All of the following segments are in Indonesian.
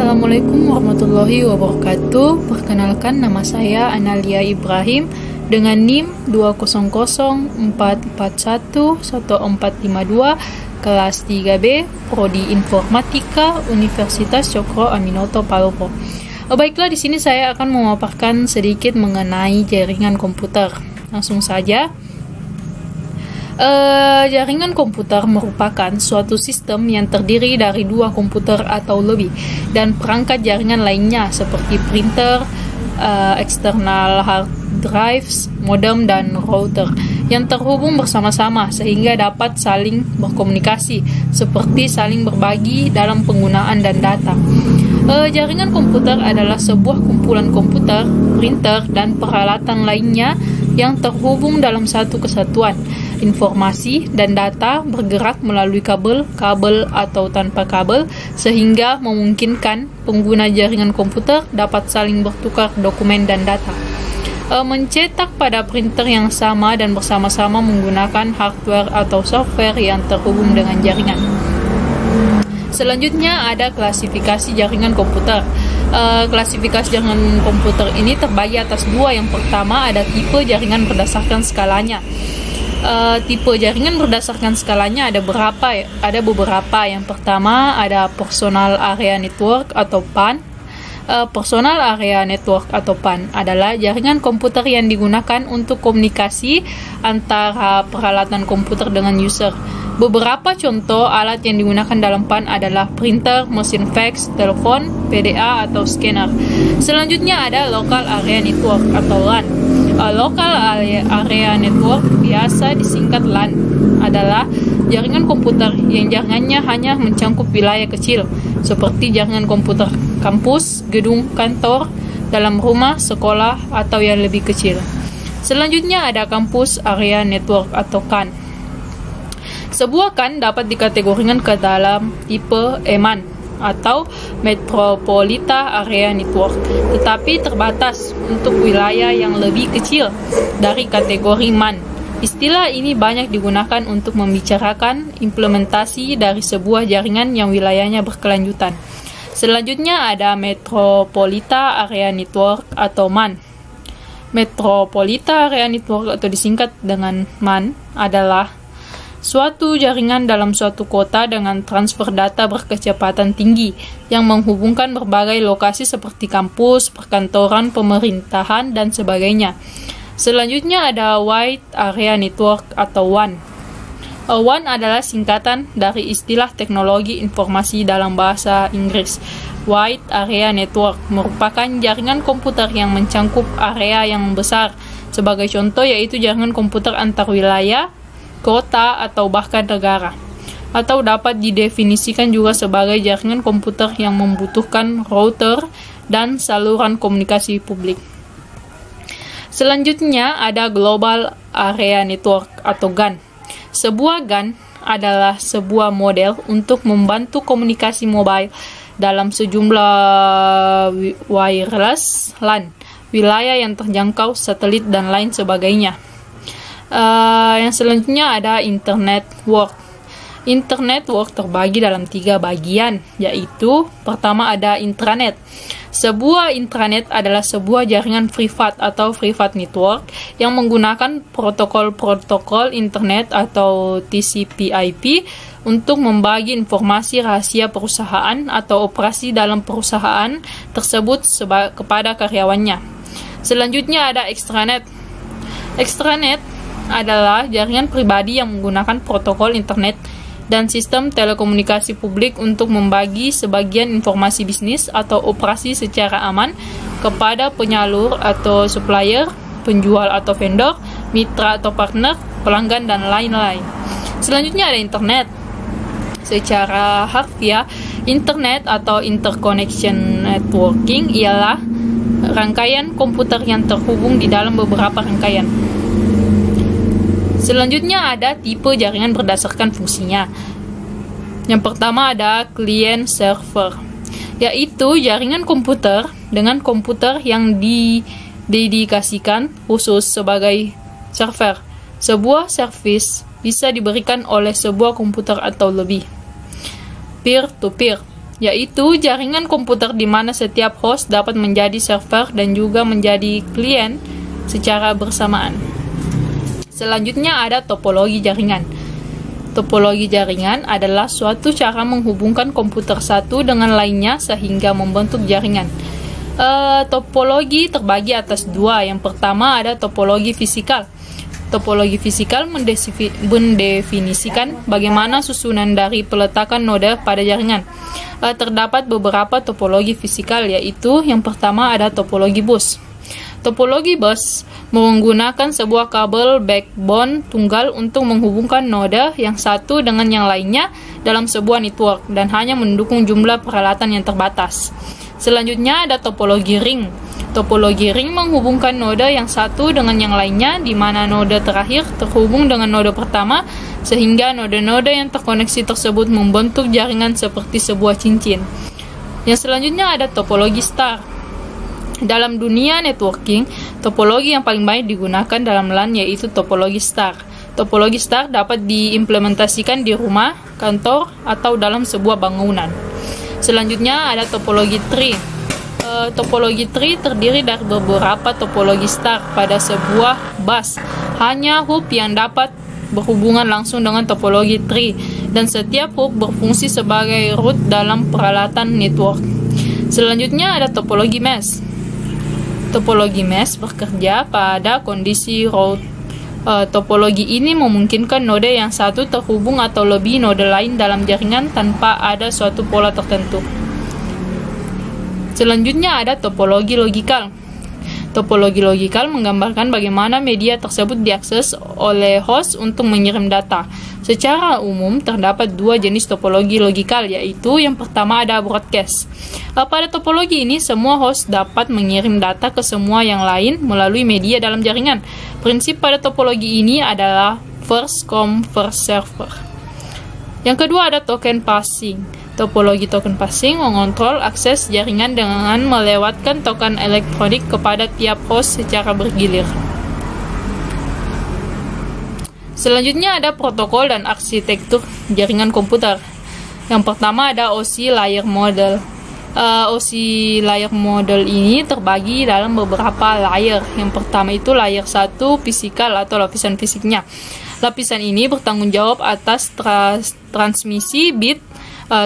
Assalamualaikum warahmatullahi wabarakatuh. Perkenalkan, nama saya Analia Ibrahim dengan NIM 20044111452 kelas 3B Prodi Informatika Universitas Cokro Aminoto Palopo. Baiklah, di sini saya akan memaparkan sedikit mengenai jaringan komputer. Langsung saja. Jaringan komputer merupakan suatu sistem yang terdiri dari dua komputer atau lebih dan perangkat jaringan lainnya seperti printer, external hard drives, modem, dan router yang terhubung bersama-sama sehingga dapat saling berkomunikasi seperti saling berbagi dalam penggunaan dan data. Jaringan komputer adalah sebuah kumpulan komputer, printer, dan peralatan lainnya yang terhubung dalam satu kesatuan. Informasi dan data bergerak melalui kabel atau tanpa kabel sehingga memungkinkan pengguna jaringan komputer dapat saling bertukar dokumen dan data. Mencetak pada printer yang sama dan bersama-sama menggunakan hardware atau software yang terhubung dengan jaringan. Selanjutnya ada klasifikasi jaringan komputer. Klasifikasi jaringan komputer ini terbagi atas dua. Yang pertama ada tipe jaringan berdasarkan skalanya. Tipe jaringan berdasarkan skalanya ada beberapa. Yang pertama ada Personal Area Network atau PAN. Personal Area Network atau PAN adalah jaringan komputer yang digunakan untuk komunikasi antara peralatan komputer dengan user. Beberapa contoh alat yang digunakan dalam PAN adalah printer, mesin fax, telepon, PDA, atau scanner. Selanjutnya ada Local Area Network atau LAN. Local Area Network biasa disingkat LAN adalah jaringan komputer yang jaringannya hanya mencakup wilayah kecil seperti jaringan komputer kampus, gedung kantor, dalam rumah, sekolah, atau yang lebih kecil. Selanjutnya ada Campus Area Network atau CAN. Sebuah CAN dapat dikategorikan ke dalam tipe EMAN atau Metropolitan Area Network, tetapi terbatas untuk wilayah yang lebih kecil dari kategori MAN. Istilah ini banyak digunakan untuk membicarakan implementasi dari sebuah jaringan yang wilayahnya berkelanjutan. Selanjutnya ada Metropolitan Area Network atau MAN. Metropolitan Area Network atau disingkat dengan MAN adalah suatu jaringan dalam suatu kota dengan transfer data berkecepatan tinggi yang menghubungkan berbagai lokasi seperti kampus, perkantoran, pemerintahan, dan sebagainya. Selanjutnya ada Wide Area Network atau WAN. WAN adalah singkatan dari istilah teknologi informasi dalam bahasa Inggris. Wide Area Network merupakan jaringan komputer yang mencakup area yang besar. Sebagai contoh yaitu jaringan komputer antar wilayah, kota, atau bahkan negara. Atau dapat didefinisikan juga sebagai jaringan komputer yang membutuhkan router dan saluran komunikasi publik. Selanjutnya ada Global Area Network atau GAN. Sebuah GAN adalah sebuah model untuk membantu komunikasi mobile dalam sejumlah wireless LAN, wilayah yang terjangkau, satelit, dan lain sebagainya. Yang selanjutnya ada Internet Network. Internet Network terbagi dalam 3 bagian, yaitu pertama ada intranet. Sebuah intranet adalah sebuah jaringan privat atau private network yang menggunakan protokol internet atau TCP/IP untuk membagi informasi rahasia perusahaan atau operasi dalam perusahaan tersebut kepada karyawannya. Selanjutnya ada extranet. Extranet adalah jaringan pribadi yang menggunakan protokol internet dan sistem telekomunikasi publik untuk membagi sebagian informasi bisnis atau operasi secara aman kepada penyalur atau supplier, penjual atau vendor, mitra atau partner, pelanggan, dan lain-lain. Selanjutnya ada internet. Secara harfiah, internet atau interconnection networking ialah rangkaian komputer yang terhubung di dalam beberapa rangkaian. Selanjutnya ada tipe jaringan berdasarkan fungsinya. Yang pertama ada client server, yaitu jaringan komputer dengan komputer yang didedikasikan khusus sebagai server. Sebuah service bisa diberikan oleh sebuah komputer atau lebih. Peer-to-peer, yaitu jaringan komputer di mana setiap host dapat menjadi server dan juga menjadi klien secara bersamaan. Selanjutnya ada topologi jaringan. Topologi jaringan adalah suatu cara menghubungkan komputer satu dengan lainnya sehingga membentuk jaringan. Topologi terbagi atas dua. Yang pertama ada topologi fisikal. Topologi fisikal mendefinisikan bagaimana susunan dari peletakan node pada jaringan. Terdapat beberapa topologi fisikal, yaitu yang pertama ada topologi bus. Topologi bus menggunakan sebuah kabel backbone tunggal untuk menghubungkan node yang satu dengan yang lainnya dalam sebuah network dan hanya mendukung jumlah peralatan yang terbatas. Selanjutnya ada topologi ring. Topologi ring menghubungkan node yang satu dengan yang lainnya, di mana node terakhir terhubung dengan node pertama, sehingga node-node yang terkoneksi tersebut membentuk jaringan seperti sebuah cincin. Yang selanjutnya ada topologi star. Dalam dunia networking, topologi yang paling banyak digunakan dalam LAN yaitu topologi star. Topologi star dapat diimplementasikan di rumah, kantor, atau dalam sebuah bangunan. Selanjutnya ada topologi tree. Topologi tree terdiri dari beberapa topologi star pada sebuah bus. Hanya hub yang dapat berhubungan langsung dengan topologi tree, dan setiap hub berfungsi sebagai root dalam peralatan network. Selanjutnya ada topologi mesh. Topologi mesh bekerja pada kondisi root. Topologi ini memungkinkan node yang satu terhubung atau lebih node lain dalam jaringan tanpa ada suatu pola tertentu. Selanjutnya ada topologi logikal. Topologi logikal menggambarkan bagaimana media tersebut diakses oleh host untuk mengirim data. Secara umum, terdapat dua jenis topologi logikal, yaitu yang pertama ada broadcast. Pada topologi ini, semua host dapat mengirim data ke semua yang lain melalui media dalam jaringan. Prinsip pada topologi ini adalah first come, first server. Yang kedua ada token passing. Topologi token passing mengontrol akses jaringan dengan melewatkan token elektronik kepada tiap host secara bergilir. Selanjutnya ada protokol dan arsitektur jaringan komputer. Yang pertama ada OSI layer model. OSI layer model ini terbagi dalam beberapa layer. Yang pertama itu layer 1 fisikal atau lapisan fisiknya. Lapisan ini bertanggung jawab atas transmisi bit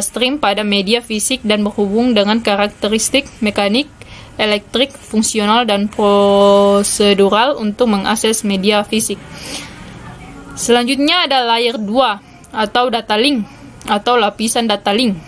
stream pada media fisik dan berhubung dengan karakteristik mekanik, elektrik, fungsional, dan prosedural untuk mengakses media fisik. Selanjutnya ada layer 2 atau data link atau lapisan data link.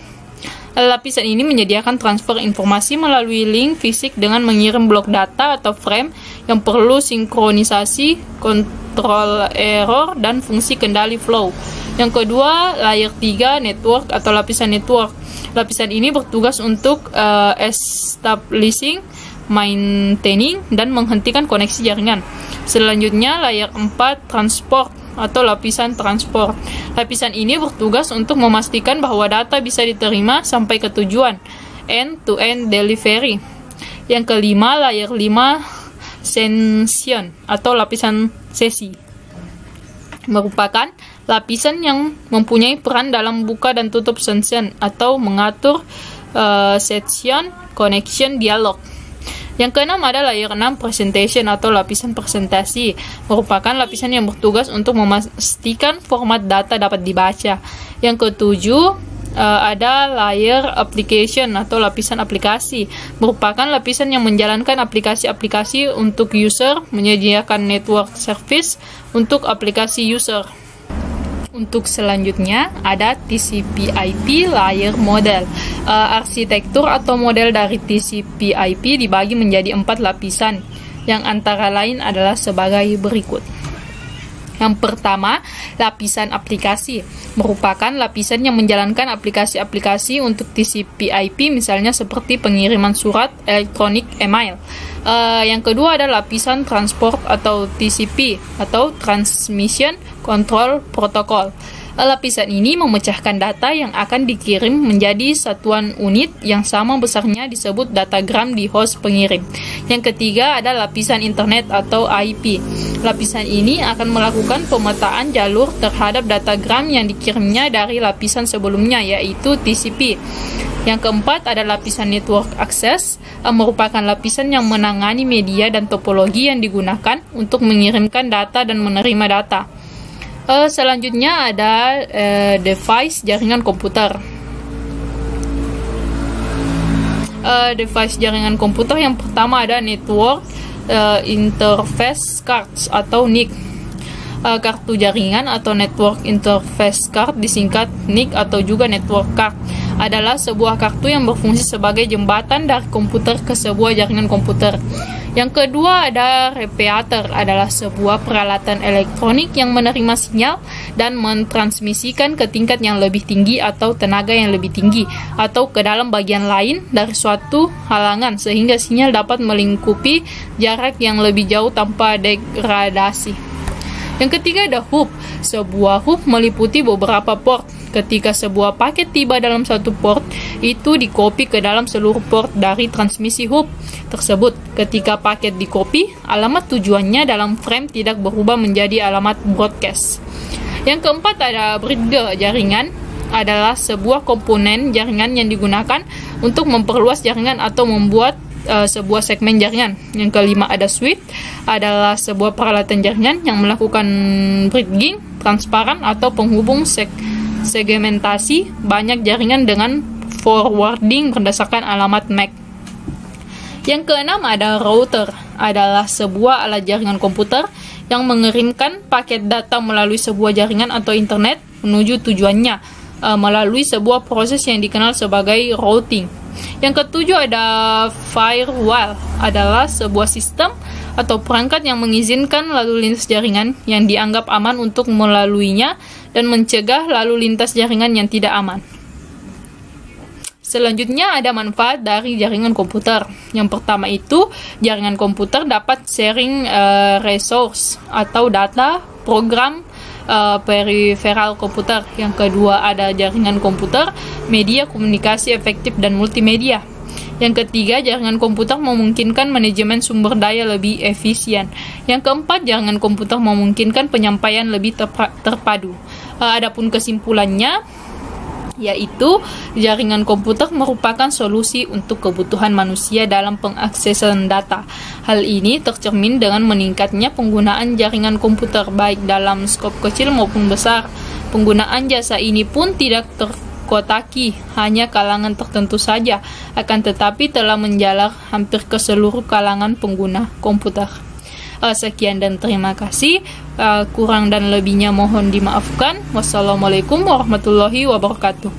Lapisan ini menyediakan transfer informasi melalui link fisik dengan mengirim blok data atau frame yang perlu sinkronisasi, kontrol error, dan fungsi kendali flow. Yang kedua, layer 3 network atau lapisan network. Lapisan ini bertugas untuk establishing, maintaining, dan menghentikan koneksi jaringan. Selanjutnya, layer 4 transport atau lapisan transport. Lapisan ini bertugas untuk memastikan bahwa data bisa diterima sampai ke tujuan, end-to-end delivery. Yang kelima, layer 5 session atau lapisan sesi. Merupakan lapisan yang mempunyai peran dalam buka dan tutup session atau mengatur session, connection, dialog. Yang keenam ada layer 6 presentation atau lapisan presentasi. Merupakan lapisan yang bertugas untuk memastikan format data dapat dibaca. Yang ketujuh ada layer application atau lapisan aplikasi. Merupakan lapisan yang menjalankan aplikasi-aplikasi untuk user, menyediakan network service untuk aplikasi user. Untuk selanjutnya ada TCP/IP layer model. Arsitektur atau model dari TCP/IP dibagi menjadi 4 lapisan, yang antara lain adalah sebagai berikut. Yang pertama, lapisan aplikasi. Merupakan lapisan yang menjalankan aplikasi-aplikasi untuk TCP/IP, misalnya seperti pengiriman surat elektronik, email. Yang kedua ada lapisan transport atau TCP atau Transmission Control Protocol. Lapisan ini memecahkan data yang akan dikirim menjadi satuan unit yang sama besarnya disebut datagram di host pengirim. Yang ketiga ada lapisan internet atau IP. Lapisan ini akan melakukan pemetaan jalur terhadap datagram yang dikirimnya dari lapisan sebelumnya, yaitu TCP. Yang keempat ada lapisan network access, merupakan lapisan yang menangani media dan topologi yang digunakan untuk mengirimkan data dan menerima data. Selanjutnya ada device jaringan komputer. Device jaringan komputer yang pertama ada network interface cards atau NIC. Kartu jaringan atau network interface card disingkat NIC atau juga network card adalah sebuah kartu yang berfungsi sebagai jembatan dari komputer ke sebuah jaringan komputer. Yang kedua ada repeater, adalah sebuah peralatan elektronik yang menerima sinyal dan mentransmisikan ke tingkat yang lebih tinggi atau tenaga yang lebih tinggi atau ke dalam bagian lain dari suatu halangan sehingga sinyal dapat melingkupi jarak yang lebih jauh tanpa degradasi. Yang ketiga ada hub. Sebuah hub meliputi beberapa port. Ketika sebuah paket tiba dalam satu port, itu dikopi ke dalam seluruh port dari transmisi hub tersebut. Ketika paket dikopi, alamat tujuannya dalam frame tidak berubah menjadi alamat broadcast. Yang keempat ada bridge jaringan, adalah sebuah komponen jaringan yang digunakan untuk memperluas jaringan atau membuat sebuah segmen jaringan. Yang kelima ada switch, adalah sebuah peralatan jaringan yang melakukan bridging transparan atau penghubung segmentasi banyak jaringan dengan forwarding berdasarkan alamat MAC. Yang keenam ada router, adalah sebuah alat jaringan komputer yang mengirimkan paket data melalui sebuah jaringan atau internet menuju tujuannya melalui sebuah proses yang dikenal sebagai routing. Yang ketujuh ada firewall, adalah sebuah sistem atau perangkat yang mengizinkan lalu lintas jaringan yang dianggap aman untuk melaluinya dan mencegah lalu lintas jaringan yang tidak aman. Selanjutnya ada manfaat dari jaringan komputer. Yang pertama itu, jaringan komputer dapat sharing resource atau data, program, peripheral komputer. Yang kedua ada jaringan komputer, media komunikasi efektif dan multimedia. Yang ketiga, jaringan komputer memungkinkan manajemen sumber daya lebih efisien. Yang keempat, jaringan komputer memungkinkan penyampaian lebih terpadu. Adapun kesimpulannya, yaitu jaringan komputer merupakan solusi untuk kebutuhan manusia dalam pengaksesan data. Hal ini tercermin dengan meningkatnya penggunaan jaringan komputer baik dalam skop kecil maupun besar. Penggunaan jasa ini pun tidak terkotaki hanya kalangan tertentu saja, akan tetapi telah menjalar hampir ke seluruh kalangan pengguna komputer. Sekian dan terima kasih. Kurang dan lebihnya mohon dimaafkan. Wassalamualaikum warahmatullahi wabarakatuh.